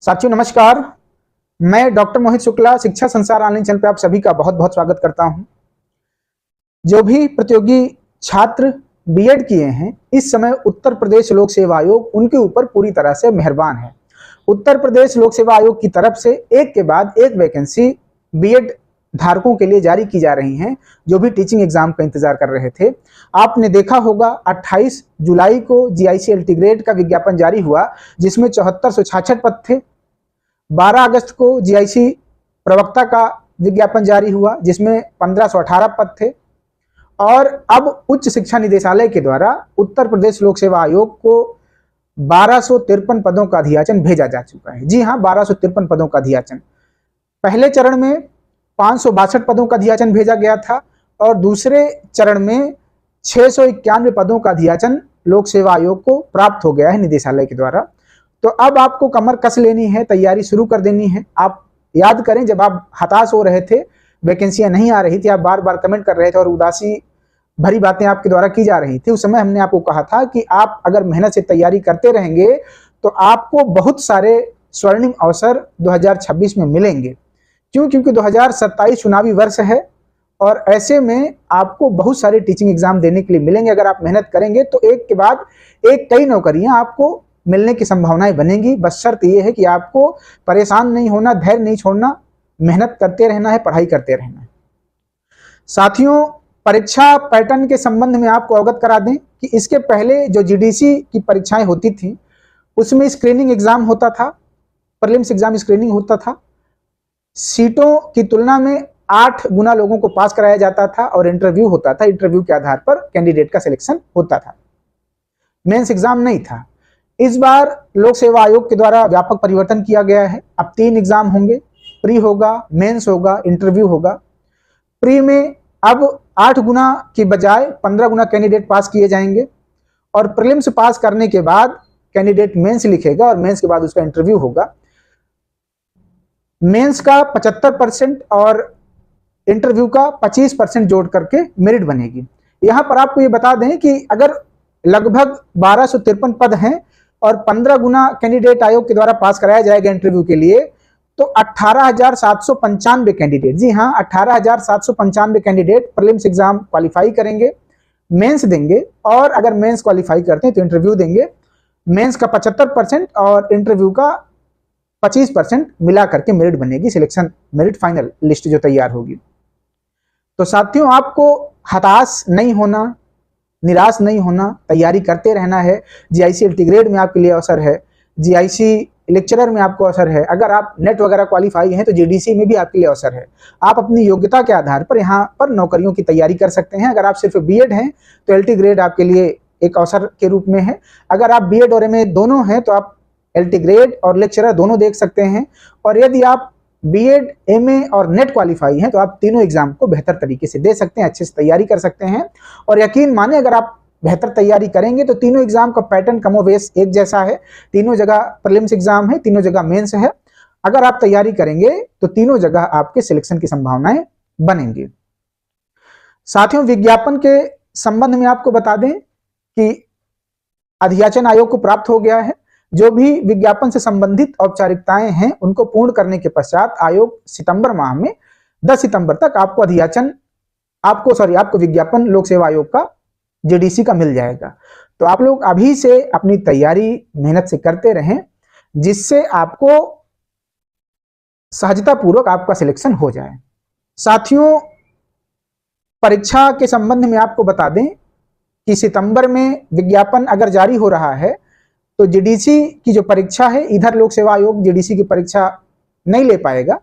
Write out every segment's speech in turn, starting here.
साथियों नमस्कार। मैं डॉक्टर मोहित शुक्ला शिक्षा संसार ऑनलाइन चैनल पे आप सभी का बहुत बहुत स्वागत करता हूं। जो भी प्रतियोगी छात्र बीएड किए हैं, इस समय उत्तर प्रदेश लोक सेवा आयोग उनके ऊपर पूरी तरह से मेहरबान है। उत्तर प्रदेश लोक सेवा आयोग की तरफ से एक के बाद एक वैकेंसी बीएड धारकों के लिए जारी की जा रही हैं, जो भी टीचिंग एग्जाम का इंतजार कर रहे थे। आपने देखा होगा 28 जुलाई को जीआईसी एलटी ग्रेड का विज्ञापन जारी हुआ, जिसमें 7466 पद थे। 12 अगस्त को जीआईसी प्रवक्ता का विज्ञापन जारी हुआ, जिसमें 1518 पद थे। और अब उच्च शिक्षा निदेशालय के द्वारा उत्तर प्रदेश लोक सेवा आयोग को 1253 पदों का अधियाचन भेजा जा चुका है। जी हाँ, 1253 पदों का अधियाचन। पहले चरण में 562 पदों का अधियाचन भेजा गया था और दूसरे चरण में 691 पदों का अधियाचन लोक सेवा आयोग को प्राप्त हो गया है निदेशालय के द्वारा। तो अब आपको कमर कस लेनी है, तैयारी शुरू कर देनी है। आप याद करें, जब आप हताश हो रहे थे, वैकेंसियां नहीं आ रही थी, आप बार बार कमेंट कर रहे थे और उदासी भरी बातें आपके द्वारा की जा रही थी, उस समय हमने आपको कहा था कि आप अगर मेहनत से तैयारी करते रहेंगे तो आपको बहुत सारे स्वर्णिम अवसर 2026 में मिलेंगे। क्यों? क्योंकि 2027 चुनावी वर्ष है और ऐसे में आपको बहुत सारे टीचिंग एग्जाम देने के लिए मिलेंगे। अगर आप मेहनत करेंगे तो एक के बाद एक कई नौकरियां आपको मिलने की संभावनाएं बनेंगी। बस शर्त यह है कि आपको परेशान नहीं होना, धैर्य नहीं छोड़ना, मेहनत करते रहना है, पढ़ाई करते रहना है। साथियों, परीक्षा पैटर्न के संबंध में आपको अवगत करा दें कि इसके पहले जो जीडीसी की परीक्षाएं होती थी, उसमें स्क्रीनिंग एग्जाम होता था, प्रीलिम्स एग्जाम स्क्रीनिंग होता था। सीटों की तुलना में 8 गुना लोगों को पास कराया जाता था और इंटरव्यू होता था। इंटरव्यू के आधार पर कैंडिडेट का सिलेक्शन होता था। मेंस एग्जाम नहीं था। इस बार लोक सेवा आयोग के द्वारा व्यापक परिवर्तन किया गया है। अब 3 एग्जाम होंगे, प्री होगा, मेंस होगा, इंटरव्यू होगा। प्री में अब 8 गुना की बजाय 15 गुना कैंडिडेट पास किए जाएंगे और प्रीलिम्स पास करने के बाद कैंडिडेट मेंस लिखेगा और मेंस के बाद उसका इंटरव्यू होगा। मेंस का 75% और इंटरव्यू का 25% जोड़ करके मेरिट बनेगी। यहां पर आपको ये बता दें कि अगर लगभग 1253 पद हैं और 15 गुना कैंडिडेट आयोग के द्वारा पास कराया जाएगा इंटरव्यू के लिए, तो 18,795 कैंडिडेट, जी हाँ 18,795 कैंडिडेट प्रीलिम्स एग्जाम क्वालिफाई करेंगे, मेंस देंगे और अगर मेंस क्वालिफाई करते हैं तो इंटरव्यू देंगे। मेंस का 75% और इंटरव्यू का 25% मिला करके मेरिट बनेगी, सिलेक्शन मेरिट फाइनल लिस्ट जो तैयार होगी। तो साथियों, आपको हताश नहीं होना, निराश नहीं होना, तैयारी करते रहना है। जीआईसी एलटी ग्रेड में आपके लिए अवसर है, जीआईसी लेक्चरर में आपको अवसर है। अगर आप नेट वगैरह क्वालिफाई हैं तो जीडीसी में भी आपके लिए अवसर है। आप अपनी योग्यता के आधार पर यहाँ पर नौकरियों की तैयारी कर सकते हैं। अगर आप सिर्फ बीएड हैं तो एलटी ग्रेड आपके लिए एक अवसर के रूप में है। अगर आप बीएड और एमए दोनों हैं तो आप एलटी ग्रेड और लेक्चरर दोनों देख सकते हैं। और यदि आप बीएड, एमए और नेट क्वालिफाई हैं तो आप तीनों एग्जाम को बेहतर तरीके से दे सकते हैं, अच्छे से तैयारी कर सकते हैं। और यकीन माने, अगर आप बेहतर तैयारी करेंगे तो तीनों एग्जाम का पैटर्न कमोबेश एक जैसा है। तीनों जगह प्रीलिम्स एग्जाम है, तीनों जगह मेंस है। अगर आप तैयारी करेंगे तो तीनों जगह आपके सिलेक्शन की संभावनाएं बनेंगी। साथियों, विज्ञापन के संबंध में आपको बता दें कि अधियाचन आयोग को प्राप्त हो गया है। जो भी विज्ञापन से संबंधित औपचारिकताएं हैं उनको पूर्ण करने के पश्चात आयोग सितंबर माह में 10 सितंबर तक आपको विज्ञापन लोक सेवा आयोग का जीडीसी का मिल जाएगा। तो आप लोग अभी से अपनी तैयारी मेहनत से करते रहें, जिससे आपको सहजता पूर्वक आपका सिलेक्शन हो जाए। साथियों, परीक्षा के संबंध में आपको बता दें कि सितंबर में विज्ञापन अगर जारी हो रहा है तो जीडीसी की जो परीक्षा है, इधर लोक सेवा आयोग जीडीसी की परीक्षा नहीं ले पाएगा।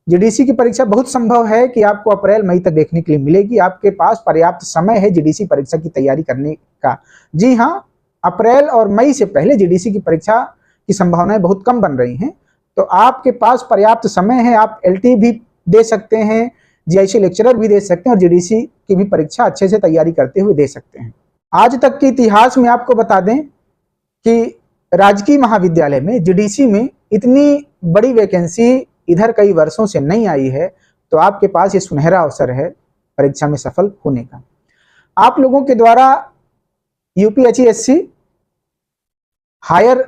जीडीसी की परीक्षा बहुत संभव है कि आपको अप्रैल मई तक देखने के लिए मिलेगी। आपके पास पर्याप्त समय है जीडीसी परीक्षा की तैयारी करने का। जी हाँ, अप्रैल और मई से पहले जीडीसी की परीक्षा की संभावनाएं बहुत कम बन रही हैं। तो आपके पास पर्याप्त समय है। आप एलटी भी दे सकते हैं, जीआईसी लेक्चरर भी दे सकते हैं और जीडीसी की भी परीक्षा अच्छे से तैयारी करते हुए दे सकते हैं। आज तक के इतिहास में आपको बता दें कि राजकीय महाविद्यालय में जीडीसी में इतनी बड़ी वैकेंसी इधर कई वर्षों से नहीं आई है। तो आपके पास ये सुनहरा अवसर है परीक्षा में सफल होने का। आप लोगों के द्वारा यूपीएचईएससी हायर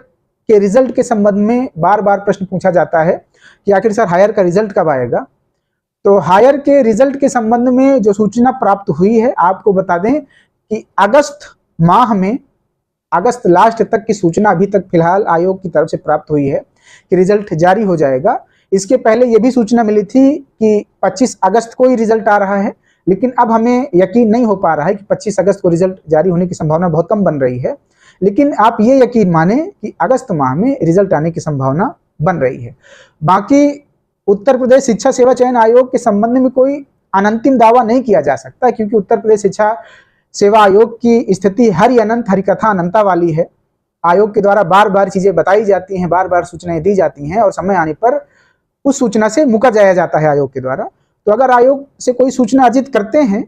के रिजल्ट के संबंध में बार बार प्रश्न पूछा जाता है कि आखिर सर हायर का रिजल्ट कब आएगा। तो हायर के रिजल्ट के संबंध में जो सूचना प्राप्त हुई है, आपको बता दें कि अगस्त माह में, अगस्त लास्ट तक की सूचना अभी तक फिलहाल आयोग की तरफ से प्राप्त हुई है कि रिजल्ट जारी हो जाएगा। इसके पहले ये भी सूचना मिली थी कि 25 अगस्त को ही रिजल्ट आ रहा है, लेकिन अब हमें यकीन नहीं हो पा रहा है कि 25 अगस्त को रिजल्ट जारी होने की संभावना बहुत कम बन रही है। लेकिन आप ये यकीन माने कि अगस्त माह में रिजल्ट आने की संभावना बन रही है। बाकी उत्तर प्रदेश शिक्षा सेवा चयन आयोग के संबंध में कोई अनंतिम दावा नहीं किया जा सकता, क्योंकि उत्तर प्रदेश शिक्षा सेवा आयोग की स्थिति हरि अनंत हरिकथा अनंता वाली है। आयोग के द्वारा बार बार चीजें बताई जाती हैं, बार बार सूचनाएं दी जाती हैं और समय आने पर उस सूचना से मुकर जाया जाता है आयोग के द्वारा। तो अगर आयोग से कोई सूचना अर्जित करते हैं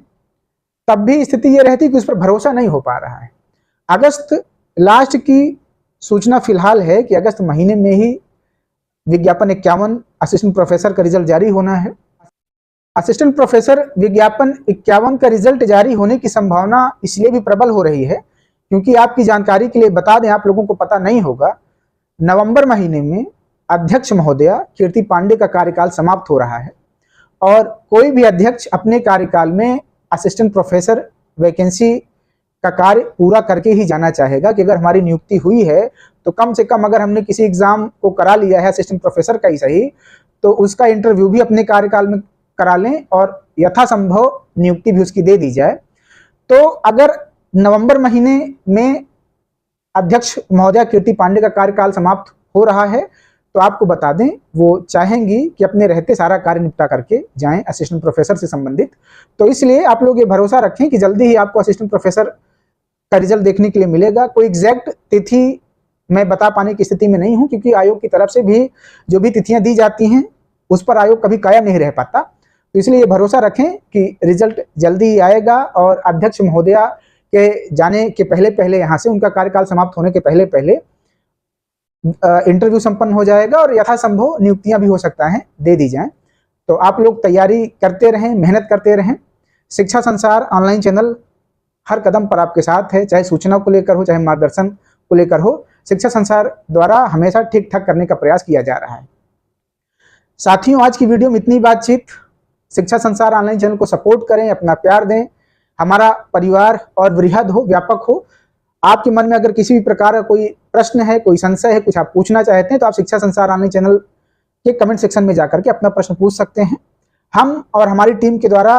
तब भी स्थिति ये रहती है कि उस पर भरोसा नहीं हो पा रहा है। अगस्त लास्ट की सूचना फिलहाल है कि अगस्त महीने में ही विज्ञापन 51 असिस्टेंट प्रोफेसर का रिजल्ट जारी होना है। असिस्टेंट प्रोफेसर विज्ञापन 51 का रिजल्ट जारी होने की संभावना इसलिए भी प्रबल हो रही है क्योंकि आपकी जानकारी के लिए बता दें, आप लोगों को पता नहीं होगा, नवंबर महीने में अध्यक्ष महोदया कीर्ति पांडे का कार्यकाल समाप्त हो रहा है और कोई भी अध्यक्ष अपने कार्यकाल में असिस्टेंट प्रोफेसर वैकेंसी का कार्य पूरा करके ही जाना चाहेगा कि अगर हमारी नियुक्ति हुई है तो कम से कम अगर हमने किसी एग्जाम को करा लिया है असिस्टेंट प्रोफेसर का ही सही, तो उसका इंटरव्यू भी अपने कार्यकाल में करा लें और यथासंभव नियुक्ति भी उसकी दे दी जाए। तो अगर नवंबर महीने में अध्यक्ष महोदया कीर्ति पांडे का कार्यकाल समाप्त हो रहा है तो आपको बता दें वो चाहेंगी कि अपने रहते सारा कार्य निपटा करके जाएं असिस्टेंट प्रोफेसर से संबंधित। तो इसलिए आप लोग ये भरोसा रखें कि जल्दी ही आपको असिस्टेंट प्रोफेसर का रिजल्ट देखने के लिए मिलेगा। कोई एग्जैक्ट तिथि मैं बता पाने की स्थिति में नहीं हूं क्योंकि आयोग की तरफ से भी जो भी तिथियां दी जाती हैं उस पर आयोग कभी कायम नहीं रह पाता। तो इसलिए ये भरोसा रखें कि रिजल्ट जल्दी ही आएगा और अध्यक्ष महोदया के जाने के पहले पहले, यहाँ से उनका कार्यकाल समाप्त होने के पहले पहले इंटरव्यू संपन्न हो जाएगा और यथासंभव नियुक्तियां भी हो सकता है दे दी जाएं। तो आप लोग तैयारी करते रहें, मेहनत करते रहें। शिक्षा संसार ऑनलाइन चैनल हर कदम पर आपके साथ है, चाहे सूचना को लेकर हो, चाहे मार्गदर्शन को लेकर हो। शिक्षा संसार द्वारा हमेशा ठीक ठाक करने का प्रयास किया जा रहा है। साथियों, आज की वीडियो में इतनी बातचीत। शिक्षा संसार ऑनलाइन चैनल को सपोर्ट करें, अपना प्यार दें। हमारा परिवार और वृहद हो, व्यापक हो। आपके मन में अगर किसी भी प्रकार का कोई प्रश्न है, कोई संशय है, कुछ आप पूछना चाहते हैं तो आप शिक्षा संसार ऑनलाइन चैनल के कमेंट सेक्शन में जाकर के अपना प्रश्न पूछ सकते हैं। हम और हमारी टीम के द्वारा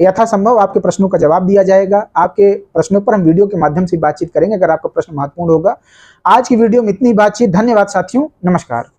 यथासंभव आपके प्रश्नों का जवाब दिया जाएगा। आपके प्रश्नों पर हम वीडियो के माध्यम से बातचीत करेंगे अगर आपका प्रश्न महत्वपूर्ण होगा। आज की वीडियो में इतनी बातचीत। धन्यवाद साथियों, नमस्कार।